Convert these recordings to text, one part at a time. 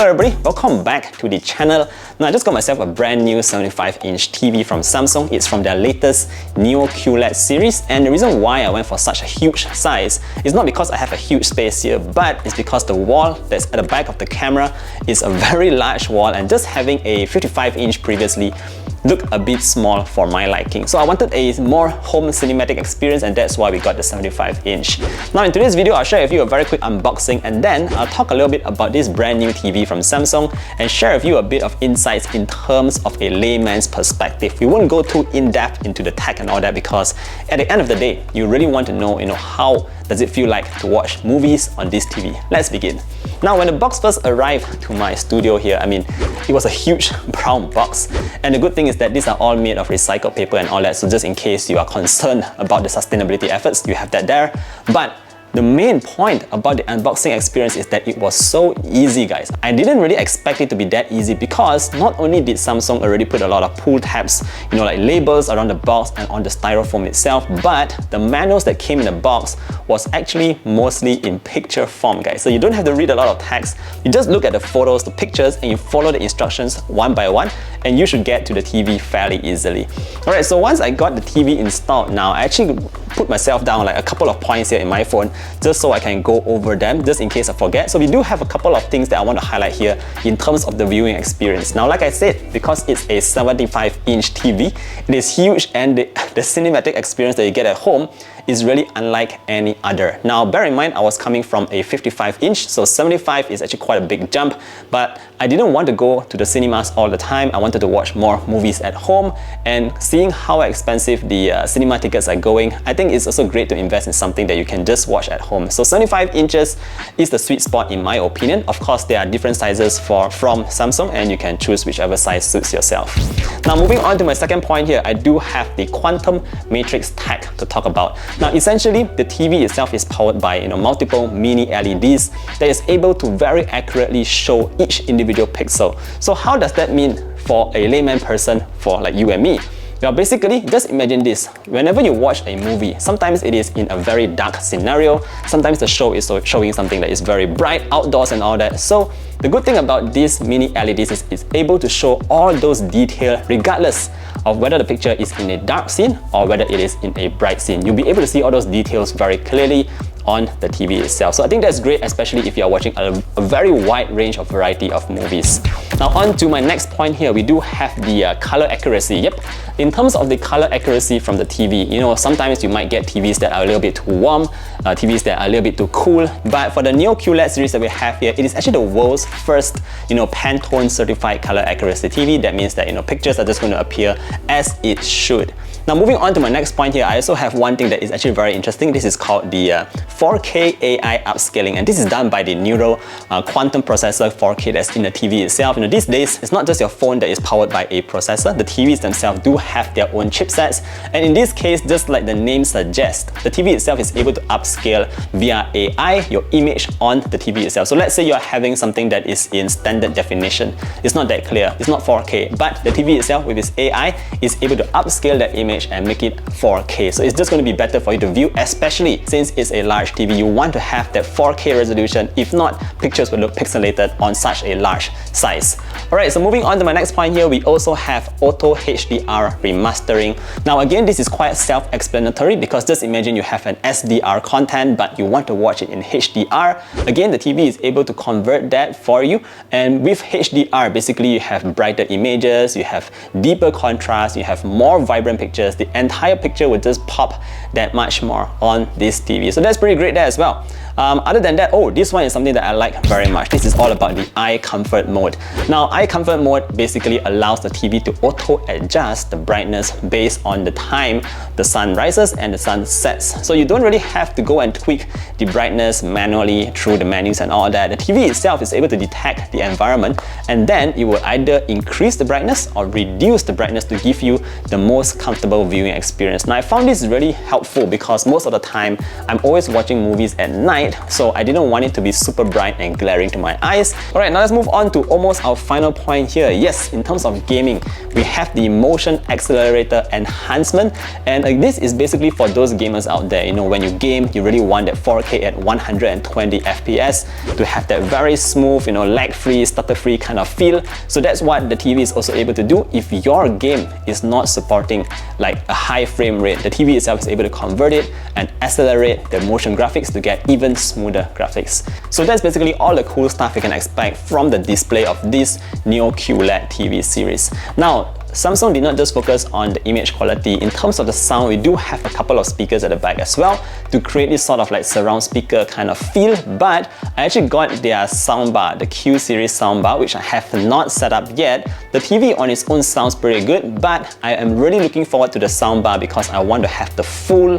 Hello everybody, welcome back to the channel. Now I just got myself a brand new 75-inch TV from Samsung. It's from their latest Neo QLED series, and the reason why I went for such a huge size is not because I have a huge space here, but it's because the wall that's at the back of the camera is a very large wall, and just having a 55-inch previously looked a bit small for my liking. So I wanted a more home cinematic experience, and that's why we got the 75-inch. Now in today's video, I'll share with you a very quick unboxing, and then I'll talk a little bit about this brand new TV from Samsung and share with you a bit of insights in terms of a layman's perspective. We won't go too in-depth into the tech and all that, because at the end of the day, you really want to know, how does it feel like to watch movies on this TV. Let's begin. Now, when the box first arrived to my studio here, it was a huge brown box. And the good thing is that these are all made of recycled paper and all that, so just in case you are concerned about the sustainability efforts, you have that there. But the main point about the unboxing experience is that it was so easy, guys. I didn't really expect it to be that easy, because not only did Samsung already put a lot of pull tabs, like labels around the box and on the styrofoam itself, but the manuals that came in the box was actually mostly in picture form, guys. So you don't have to read a lot of text. You just look at the photos, the pictures, and you follow the instructions one by one, and you should get to the TV fairly easily. Alright, so once I got the TV installed now, I actually put myself down like a couple of points here in my phone, just so I can go over them, just in case I forget. So we do have a couple of things that I want to highlight here in terms of the viewing experience. Now, like I said, because it's a 75-inch TV, it is huge, and the cinematic experience that you get at home is really unlike any other. Now, bear in mind, I was coming from a 55-inch, so 75 is actually quite a big jump, but I didn't want to go to the cinemas all the time. I wanted to watch more movies at home, and seeing how expensive the cinema tickets are going, I think it's also great to invest in something that you can just watch at home. So 75 inches is the sweet spot in my opinion. Of course, there are different sizes from Samsung, and you can choose whichever size suits yourself. Now, moving on to my second point here, I do have the quantum matrix tech to talk about. Now, essentially, the TV itself is powered by multiple mini LEDs that is able to very accurately show each individual pixel. So how does that mean for a layman person, for like you and me? Well, basically, just imagine this. Whenever you watch a movie, sometimes it is in a very dark scenario, sometimes the show is showing something that is very bright, outdoors and all that. So the good thing about these mini LEDs is it's able to show all those details regardless of whether the picture is in a dark scene or whether it is in a bright scene. You'll be able to see all those details very clearly on the TV itself. So I think that's great, especially if you are watching a very wide range of variety of movies. Now, on to my next point here, we do have the color accuracy. Yep, in terms of the color accuracy from the TV, sometimes you might get TVs that are a little bit too warm, TVs that are a little bit too cool, but for the Neo QLED series that we have here, it is actually the world's first, Pantone certified color accuracy TV. That means that, pictures are just going to appear as it should. Now, moving on to my next point here, I also have one thing that is actually very interesting. This is called the 4K AI upscaling, and this is done by the neural quantum processor 4K that's in the TV itself. These days, it's not just your phone that is powered by a processor. The TVs themselves do have their own chipsets, and in this case, just like the name suggests, the TV itself is able to upscale via AI your image on the TV itself. So let's say you're having something that is in standard definition. It's not that clear, it's not 4K, but the TV itself with its AI is able to upscale that image and make it 4K. So it's just going to be better for you to view, especially since it's a large TV. You want to have that 4K resolution. If not, pictures will look pixelated on such a large size. Alright, so moving on to my next point here, we also have auto HDR remastering. Now again, this is quite self-explanatory, because just imagine you have an SDR content but you want to watch it in HDR. Again, the TV is able to convert that for you, and with HDR, basically you have brighter images, you have deeper contrast, you have more vibrant pictures. The entire picture will just pop that much more on this TV. So that's pretty great there as well. Other than that, this one is something that I like very much. This is all about the eye comfort mode. Now, eye comfort mode basically allows the TV to auto-adjust the brightness based on the time the sun rises and the sun sets. So you don't really have to go and tweak the brightness manually through the menus and all that. The TV itself is able to detect the environment, and then it will either increase the brightness or reduce the brightness to give you the most comfortable comfortable viewing experience. Now I found this really helpful because most of the time I'm always watching movies at night, so I didn't want it to be super bright and glaring to my eyes. Alright, now let's move on to almost our final point here. Yes, in terms of gaming, we have the motion accelerator enhancement, and this is basically for those gamers out there, you know, when you game, you really want that 4K at 120 FPS to have that very smooth, you know, lag-free, stutter-free kind of feel. So that's what the TV is also able to do. If your game is not supporting like a high frame rate, the TV itself is able to convert it and accelerate the motion graphics to get even smoother graphics. So that's basically all the cool stuff you can expect from the display of this Neo QLED TV series. Now, Samsung did not just focus on the image quality. In terms of the sound, we do have a couple of speakers at the back as well to create this sort of like surround speaker kind of feel, but I actually got their soundbar, the Q series soundbar, which I have not set up yet. The TV on its own sounds pretty good, but I am really looking forward to the soundbar because I want to have the full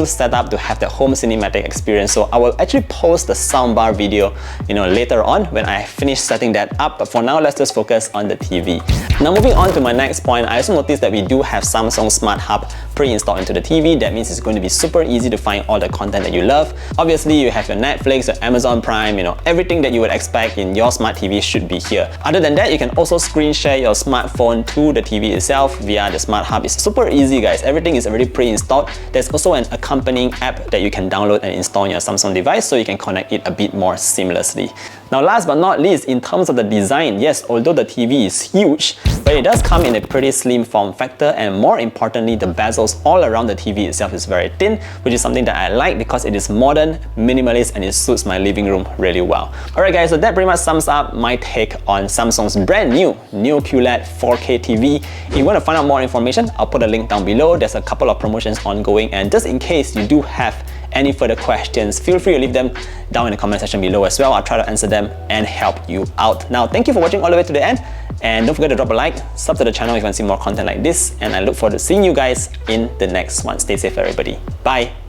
setup to have the home cinematic experience. So I will actually post the soundbar video, later on when I finish setting that up. But for now, let's just focus on the TV. Now moving on to my next point, I also noticed that we do have Samsung Smart Hub pre-installed into the TV. That means it's going to be super easy to find all the content that you love. Obviously, you have your Netflix, your Amazon Prime, everything that you would expect in your smart TV should be here. Other than that, you can also screen share your smartphone to the TV itself via the Smart Hub. It's super easy, guys. Everything is already pre-installed. There's also an accompanying app that you can download and install on your Samsung device so you can connect it a bit more seamlessly. Now last but not least, in terms of the design, yes, although the TV is huge, but it does come in a pretty slim form factor, and more importantly, the bezels all around the TV itself is very thin, which is something that I like because it is modern, minimalist, and it suits my living room really well. Alright guys, so that pretty much sums up my take on Samsung's brand new Neo QLED 4K TV. If you want to find out more information, I'll put a link down below. There's a couple of promotions ongoing, and just in case you do have any further questions, feel free to leave them down in the comment section below as well. I'll try to answer them and help you out. Now, thank you for watching all the way to the end, and don't forget to drop a like, sub to the channel if you want to see more content like this, and I look forward to seeing you guys in the next one. Stay safe, everybody. Bye!